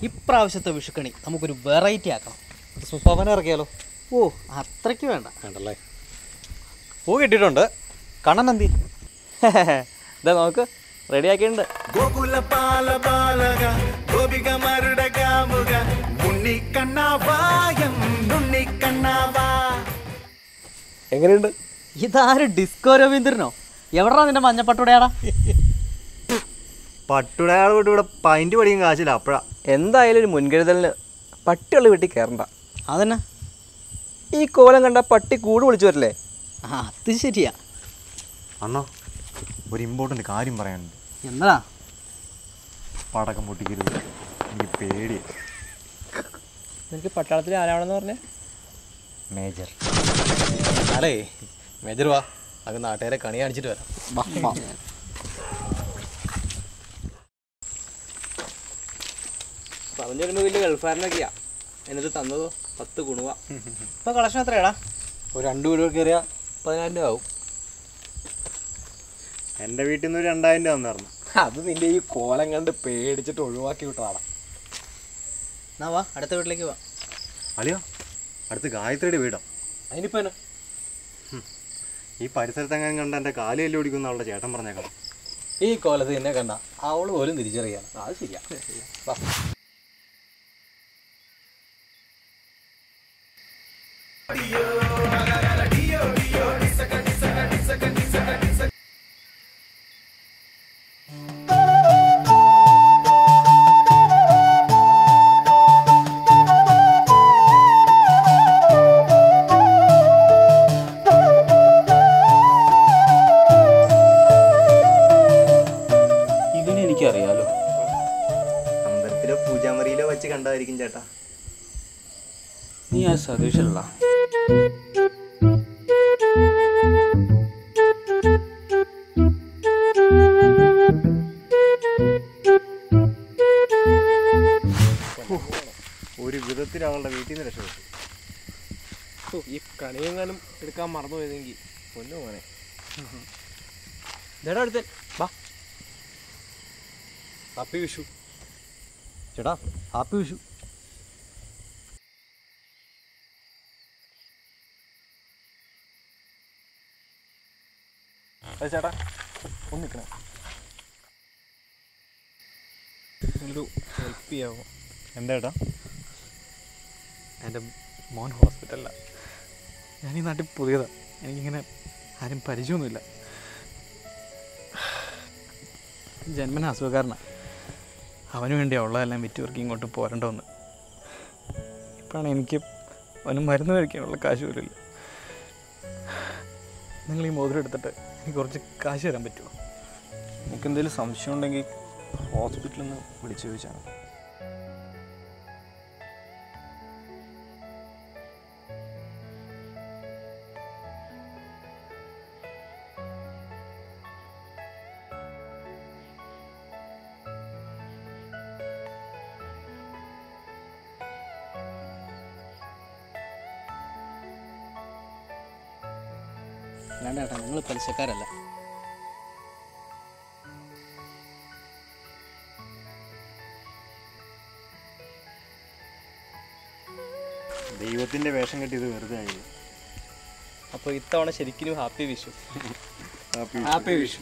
ഇപ്രാവശ്യത്തെ വിഷുക്കണി നമുക്കൊരു വെറൈറ്റി ആക്കണം. സുപ്പാപ്പനെ ഇറക്കിയാലോ? ഓ അത്രയ്ക്ക് വേണ്ടല്ലേ? പൂ കിട്ടിയിട്ടുണ്ട്. കണ്ണൻ എന്തി? ഇതാ നോക്ക്, റെഡിയാക്കിയിട്ടുണ്ട്. എങ്ങനെയുണ്ട്? ഇതാര് ഡിസ്കോ രവീന്ദ്രനോ? എവിടാ നിന്റെ മഞ്ഞപ്പട്ടുടയാടാ? പട്ടുടയാൾ കൊണ്ട് ഇവിടെ പൈൻറ്റ് പഠിക്കും കാശില്ല. അപ്പഴാ എന്തായാലും ഒരു മുൻകരുതലിന് പട്ടിയുള്ള വീട്ടിൽ കയറണ്ട. അതന്നെ, ഈ കോലം കണ്ട പട്ടി കൂട് വിളിച്ചു വരില്ലേ? അത് ശരിയാ. അണ്ണാ, ഒരു ഇമ്പോർട്ടൻ്റ് കാര്യം പറയാനുണ്ട്. എന്താ? പടക്കം പൊട്ടിക്കരുത്, എനിക്ക് പേടിയാ. നിനക്ക് പട്ടാളത്തിൽ ആരാണെന്ന് പറഞ്ഞേ? മേജർ. അല്ലേ മേജർ, വാ, അത് നാട്ടുകാരെ കണി കാണിച്ചിട്ട് വരാം. പറഞ്ഞു വരുമ്പോൾ വലിയ ഗൾഫാരനൊക്കെയാ. എന്നിട്ട് തന്നതോ 10 കുണുവ. ഇപ്പൊ കളക്ഷൻ എത്രയാടാ? ഒരു 2 വീട് കയറിയാൽ 10,000 രൂപ ആവും. എൻ്റെ വീട്ടിൽ നിന്ന് 2,000 രൂപ വന്നായിരുന്നു. അത് നിന്റെ ഈ കോലം കണ്ട് പേടിച്ചിട്ട് ഒഴിവാക്കി വിട്ടതാണ്. എന്നാ വാ, അടുത്ത വീട്ടിലേക്ക് വാ. അളിയോ, അടുത്ത് ഗായത്രിയുടെ വീടാ. അതിനിപ്പോൾ എന്നാ? ഈ പരിസരത്തെങ്ങനെ കണ്ട എൻ്റെ കാല് കല്ല് ഓടിക്കുന്ന അവളുടെ ചേട്ടൻ പറഞ്ഞേക്കണം. ഈ കോലത്ത് നിന്നെ കണ്ട അവള് പോലും തിരിച്ചറിയാണ്. അത് ശരിയാ. എനിക്കറിയാലോ. അമ്പലത്തിലോ പൂജാമറിയിലോ വെച്ച് കണ്ടായിരിക്കും ചേട്ടാ. നീ ആ സതീഷല്ല? ഒരു വിധത്തിൽ അവളുടെ വീട്ടിൽ നിന്ന് രക്ഷപ്പെട്ടു. ഈ കണിയെങ്ങാനും എടുക്കാൻ മറന്നു പോയതെങ്കിൽ പൊന്നു മോനെ. ചേട്ടാ അടുത്ത് വാ. ഹാപ്പി വിഷു ചേട്ടാ, ഹാപ്പി വിഷു. ചേട്ടാ ഒന്ന് നിൽക്കണേ, ഒരു ഹെൽപ്പ് ചെയ്യാമോ? എന്താ ചേട്ടാ? എൻ്റെ മോൻ ഹോസ്പിറ്റലിലാണ്. ഞാൻ ഈ നാട്ടിൽ പുതിയതാണ്, എനിക്കിങ്ങനെ ആരും പരിചയമൊന്നുമില്ല. ജന്മന അസുഖക്കാരനാണ്. അവന് വേണ്ടി ഉള്ളതെല്ലാം വിറ്റുവർക്ക് ഇങ്ങോട്ട് പോരണ്ടോന്ന്. ഇപ്പോഴാണ് എനിക്ക് അവന് മരുന്ന് കഴിക്കാനുള്ള കാശ് പോലും ഇല്ല. നിങ്ങൾ ഈ മോതിരം എടുത്തിട്ട് എനിക്ക് കുറച്ച് കാശ് തരാൻ പറ്റുമോ? എനിക്ക് എന്തെങ്കിലും സംശയം ഉണ്ടെങ്കിൽ ഹോസ്പിറ്റലിൽ നിന്ന് വിളിച്ചു ചോദിച്ചാണ്. വേണ്ട ചേട്ടാ, നിങ്ങൾ പലിശക്കാരല്ല. ദൈവത്തിൻ്റെ വേഷം കെട്ടിയത് വെറുതെ ആയില്ല. അപ്പോൾ ഇത്തവണ ശരിക്കും ഹാപ്പി വിഷു. ഹാപ്പി വിഷു.